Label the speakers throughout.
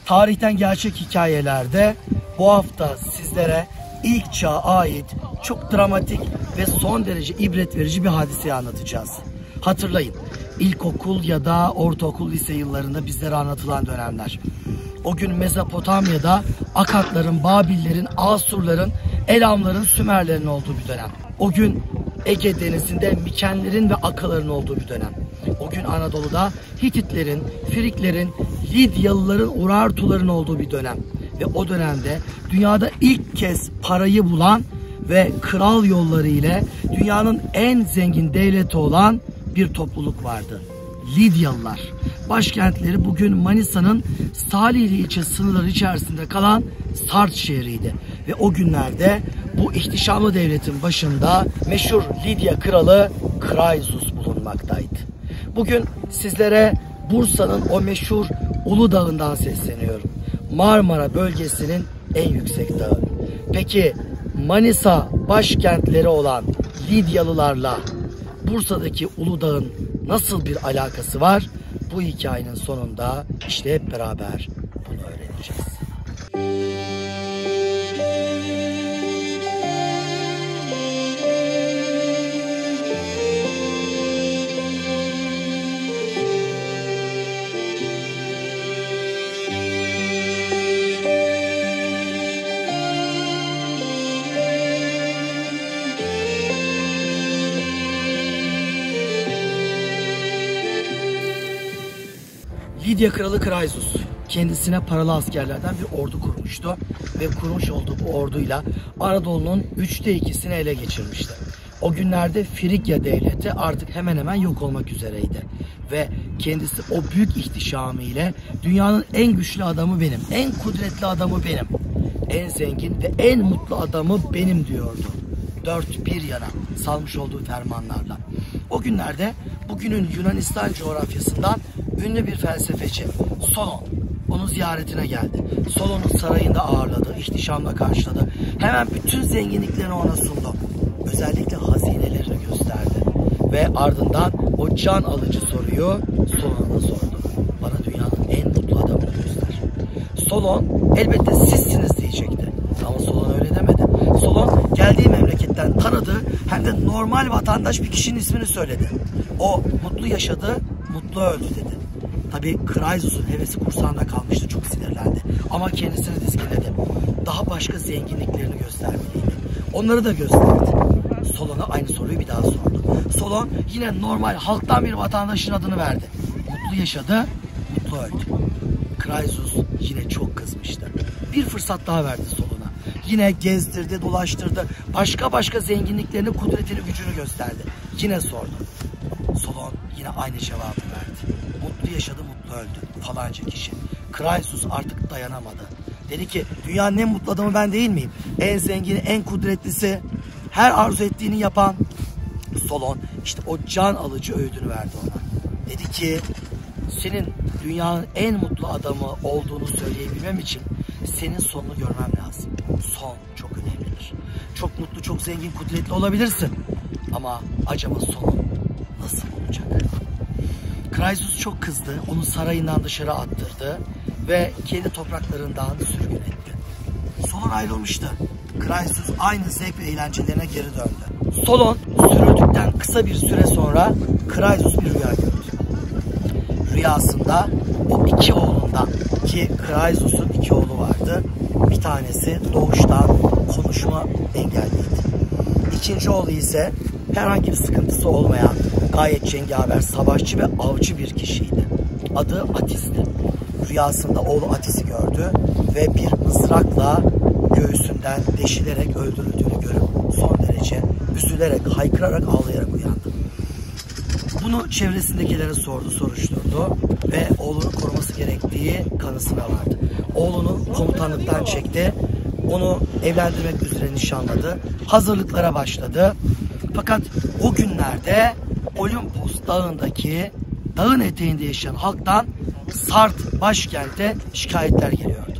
Speaker 1: Tarihten gerçek hikayelerde bu hafta sizlere ilk çağa ait çok dramatik ve son derece ibret verici bir hadiseyi anlatacağız. Hatırlayın, ilkokul ya da ortaokul, lise yıllarında bizlere anlatılan dönemler. O gün Mezopotamya'da Akatların, Babillerin, Asurların, Elamların, Sümerlerin olduğu bir dönem. O gün Ege Denizi'nde Mikenlerin ve Akaların olduğu bir dönem. O gün Anadolu'da Hititlerin, Friklerin, Lidyalıların, Urartuların olduğu bir dönem. Ve o dönemde dünyada ilk kez parayı bulan ve kral yolları ile dünyanın en zengin devleti olan bir topluluk vardı. Lidyalılar. Başkentleri bugün Manisa'nın Salihli ilçe sınırları içerisinde kalan Sart şehriydi. Ve o günlerde bu ihtişamlı devletin başında meşhur Lidya kralı Kraisus bulunmaktaydı. Bugün sizlere Bursa'nın o meşhur Uludağ'ından sesleniyorum. Marmara bölgesinin en yüksek dağı. Peki Manisa başkentleri olan Lidyalılarla Bursa'daki Uludağ'ın nasıl bir alakası var? Bu hikayenin sonunda işte hep beraber bunu öğreneceğiz. Lidya kralı Kraisus kendisine paralı askerlerden bir ordu kurmuştu ve kurmuş olduğu bu orduyla Anadolu'nun 2/3'ünü ele geçirmişti. O günlerde Frikya devleti artık hemen hemen yok olmak üzereydi ve kendisi o büyük ihtişamı ile dünyanın en güçlü adamı benim, en kudretli adamı benim, en zengin ve en mutlu adamı benim diyordu. Dört bir yana salmış olduğu fermanlarla. O günlerde bugünün Yunanistan coğrafyasından ünlü bir felsefeci Solon onun ziyaretine geldi. Solon'un sarayında ağırladı, ihtişamla karşıladı. Hemen bütün zenginliklerini ona sundu. Özellikle hazinelerini gösterdi. Ve ardından o can alıcı soruyu Solon'a sordu. Bana dünyanın en mutlu adamını göster. Solon elbette sizsiniz diyecekti. Ama Solon öyle demedi. Solon geldiği memleketten tanıdığı hem de normal vatandaş bir kişinin ismini söyledi. O mutlu yaşadı, mutlu öldü dedi. Tabii Kraisus'un hevesi kursağında kalmıştı, çok sinirlendi. Ama kendisini dizginledi. Daha başka zenginliklerini göstermeliydi. Onları da gösterdi. Solon'a aynı soruyu bir daha sordu. Solon yine normal halktan bir vatandaşın adını verdi. Mutlu yaşadı, mutlu öldü. Kraisus yine çok kızmıştı. Bir fırsat daha verdi Solon'a. Yine gezdirdi, dolaştırdı. Başka zenginliklerini, kudretini, gücünü gösterdi. Yine sordu. Solon yine aynı cevabı verdi. Mutlu yaşadı, mutlu öldü falanca kişi. Kraisus artık dayanamadı. Dedi ki dünyanın en mutlu adamı ben değil miyim? En zengini, en kudretlisi, her arzu ettiğini yapan. Solon işte o can alıcı öğüdünü verdi ona. Dedi ki senin dünyanın en mutlu adamı olduğunu söyleyebilmem için senin sonunu görmem lazım. Son çok önemlidir. Çok mutlu, çok zengin, kudretli olabilirsin. Ama acaba sonun nasıl olacak? Kraisus çok kızdı. Onu sarayından dışarı attırdı ve kendi topraklarından sürgün etti. Solon ayrılmıştı. Kraisus aynı zevk ve eğlencelerine geri döndü. Solon sürüldükten kısa bir süre sonra Kraisus bir rüya gördü. Rüyasında o iki oğlundan, ki Kraisus'un iki oğlu vardı. Bir tanesi doğuştan konuşma engelliydi. İkinci oğlu ise herhangi bir sıkıntısı olmayan, gayet cengaver, savaşçı ve avcı bir kişiydi. Adı Atis'ti. Rüyasında oğlu Atis'i gördü ve bir mızrakla göğsünden deşilerek öldürüldüğünü görüp son derece üzülerek, haykırarak, ağlayarak uyandı. Bunu çevresindekilere sordu, soruşturdu ve oğlunu koruması gerektiği kanısına vardı. Oğlunu komutanlıktan çekti, onu evlendirmek üzere nişanladı, hazırlıklara başladı. Fakat o günlerde Olimpos dağındaki, dağın eteğinde yaşayan halktan Sart başkente şikayetler geliyordu.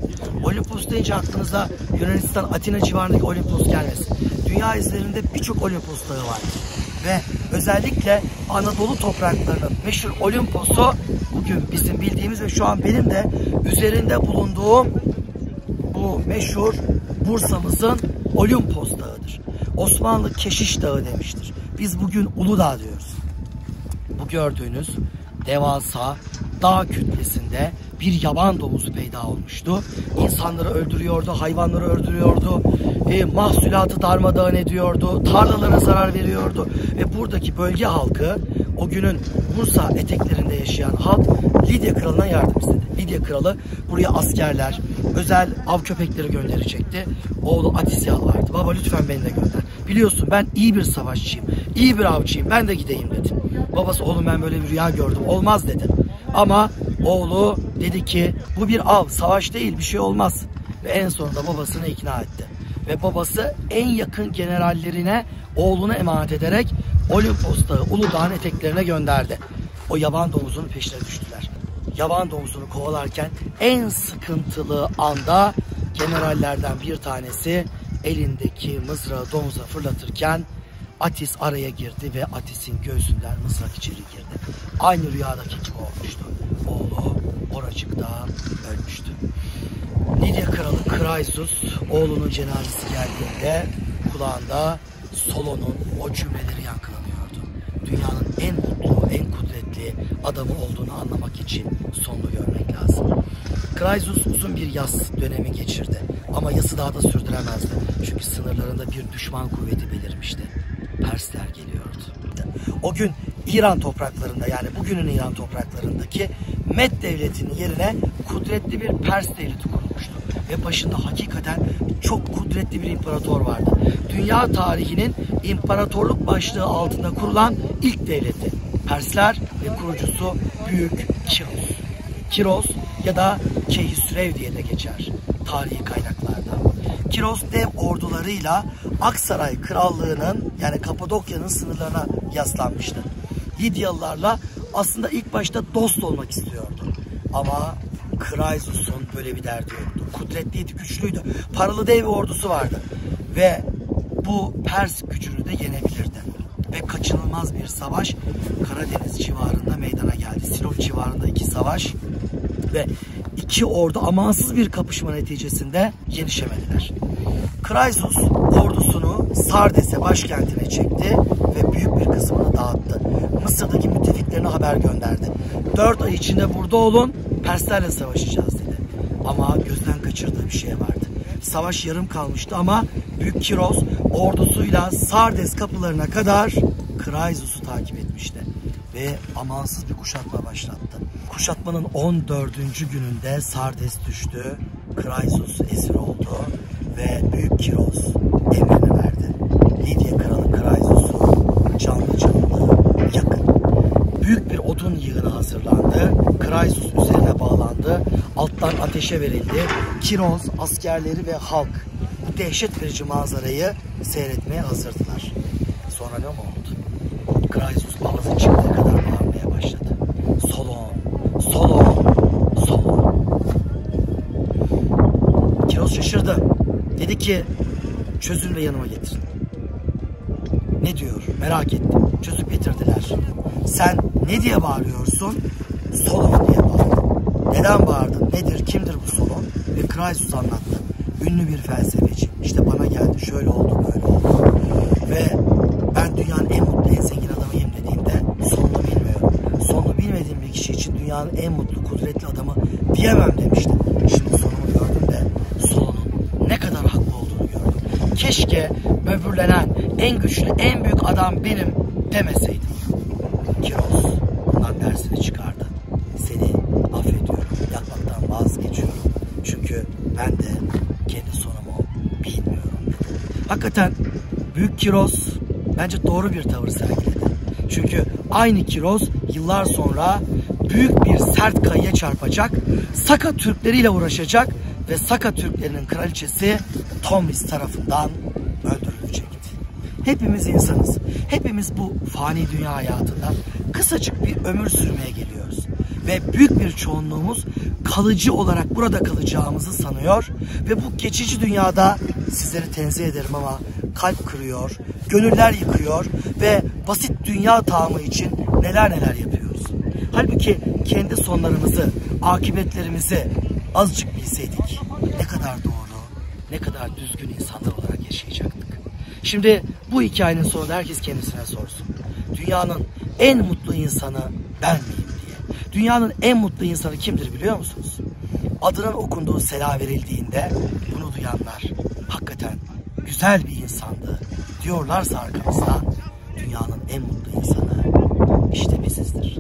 Speaker 1: Olimpos deyince aklınıza Yunanistan, Atina civarındaki Olimpos gelmesin. Dünya üzerinde birçok Olimpos dağı var. Ve özellikle Anadolu topraklarının meşhur Olimpos'u bugün bizim bildiğimiz ve şu an benim de üzerinde bulunduğum bu meşhur Bursa'mızın Olimpos Dağı'dır. Osmanlı Keşiş Dağı demiştir. Biz bugün Uludağ diyoruz. Bu gördüğünüz devasa dağ kütlesinde bir yaban domuzu peyda olmuştu. İnsanları öldürüyordu, hayvanları öldürüyordu, mahsulatı darmadağın ediyordu, tarlalara zarar veriyordu. Ve buradaki bölge halkı, o günün Bursa eteklerinde yaşayan halk Lidya Kralı'na yardım istedi. Lidya Kralı buraya askerler, özel av köpekleri gönderecekti. Oğlu Atis yalvardı. Baba lütfen beni de gönder. Biliyorsun ben iyi bir savaşçıyım, iyi bir avcıyım, ben de gideyim dedi. Babası oğlum ben böyle bir rüya gördüm, olmaz dedi. Ama oğlu dedi ki bu bir av, savaş değil, bir şey olmaz. Ve en sonunda babasını ikna etti. Ve babası en yakın generallerine oğlunu emanet ederek Olimpos Dağı, Uludağ'ın eteklerine gönderdi. O yaban domuzunun peşine düştüler. Yaban domuzunu kovalarken en sıkıntılı anda generallerden bir tanesi elindeki mızrağı domuza fırlatırken Atis araya girdi ve Atis'in göğsünden mızrak içeri girdi. Aynı rüyadaki gibi olmuştu. Oğlu oracıkta ölmüştü. Lidya Kralı Kraisus oğlunun cenazesi geldiğinde kulağında Solon'un o cümleleri yankılanıyordu. Dünyanın en mutlu, en kudretli adamı olduğunu anlamak için sonunu görmek lazım. Kraisus uzun bir yas dönemi geçirdi. Ama yası daha da sürdüremezdi. Çünkü sınırlarında bir düşman kuvveti belirmişti. Persler geliyordu. O gün İran topraklarında, yani bugünün İran topraklarındaki Med devletinin yerine kudretli bir Pers devleti kurulmuştu. Ve başında hakikaten çok kudretli bir imparator vardı. Dünya tarihinin imparatorluk başlığı altında kurulan ilk devleti. Persler ve kurucusu Büyük Kiros. Kiros ya da Kehüsrev diye de geçer tarihi kaynaklarda. Kiros dev ordularıyla Aksaray Krallığı'nın, yani Kapadokya'nın sınırlarına yaslanmıştı. Lidyalılarla aslında ilk başta dost olmak istiyordu. Ama Kraisus'un böyle bir derdi yoktu. Kudretliydi, güçlüydü. Paralı dev ordusu vardı. Ve bu Pers gücünü de yenebilirdi. Ve kaçınılmaz bir savaş Karadeniz civarında meydana geldi. Sinop civarında iki savaş ve iki ordu amansız bir kapışma neticesinde yenişemediler. Kraisus ordusunu Sardes'e, başkentine çekti ve büyük bir kısmını dağıttı. Mısır'daki müttefiklerine haber gönderdi. 4 ay içinde burada olun, Perslerle savaşacağız dedi. Ama gözden kaçırdığı bir şey vardı. Savaş yarım kalmıştı ama Büyük Kiros ordusuyla Sardes kapılarına kadar Kraisus'u takip etmişti. Ve amansız bir kuşatma başlattı. Kuşatmanın 14. gününde Sardes düştü. Kraisus esir oldu ve Büyük Kiros emrini verdi. Lidya Kralı Kraisus'u canlı canlı yakın. Büyük bir odun yığını hazırlandı. Kraisus üzerine bağlandı. Alttan ateşe verildi. Kiros, askerleri ve halk bu dehşet verici manzarayı seyretmeye hazırdılar. Sonra ne oldu? Kraisus ağzı çıktığı kadar bağırmaya başladı. Solon, Solon, Solon. Kiros şaşırdı. Dedi ki çözün ve yanıma getirin. Ne diyor? Merak ettim. Çözüp getirdiler. Sen ne diye bağırıyorsun? Solon diye bağırdın. Neden bağırdın? Nedir? Kimdir bu Solon? Ve Kraisus anlattı. Ünlü bir felsefeci. İşte bana geldi. Şöyle oldu, böyle oldu. Ve ben dünyanın en mutlu, en zengin adamıyım dediğimde sonunu bilmiyorum. Sonunu bilmediğim bir kişi için dünyanın en mutlu, kudretli adamı diyemem demişti. Şimdi sonumu gördüm de Solon'un ne kadar haklı olduğunu gördüm. Keşke böbürlenen, en güçlü, en büyük adam benim demeseydim. Kiros bundan dersini çıkardı. Seni affediyorum, yapmaktan vazgeçiyorum. Çünkü ben de kendi sonumu bilmiyorum dedi. Hakikaten Büyük Kiros bence doğru bir tavır sergiledi. Çünkü aynı Kiros yıllar sonra büyük bir sert kayaya çarpacak, Saka Türkleriyle uğraşacak ve Saka Türklerinin kraliçesi Tomris tarafından öldürülecekti. Hepimiz insanız. Hepimiz bu fani dünya hayatında kısacık bir ömür sürmeye geliyoruz. ve büyük bir çoğunluğumuz kalıcı olarak burada kalacağımızı sanıyor ve bu geçici dünyada sizleri tenzih ederim ama kalp kırıyor, gönüller yıkıyor ve basit dünya tamamı için neler neler yapıyoruz. Halbuki kendi sonlarımızı, akıbetlerimizi azıcık bilseydik ne kadar doğru, ne kadar düzgün insanlar olarak yaşayacaktık. Şimdi bu hikayenin sonunda herkes kendisine sorsun. Dünyanın en mutlu insanı ben miyim diye. Dünyanın en mutlu insanı kimdir biliyor musunuz? Adının okunduğu sela verildiğinde bunu duyanlar hakikaten güzel bir insandı diyorlarsa arkamızdan dünyanın en mutlu insanı işte bizizdir.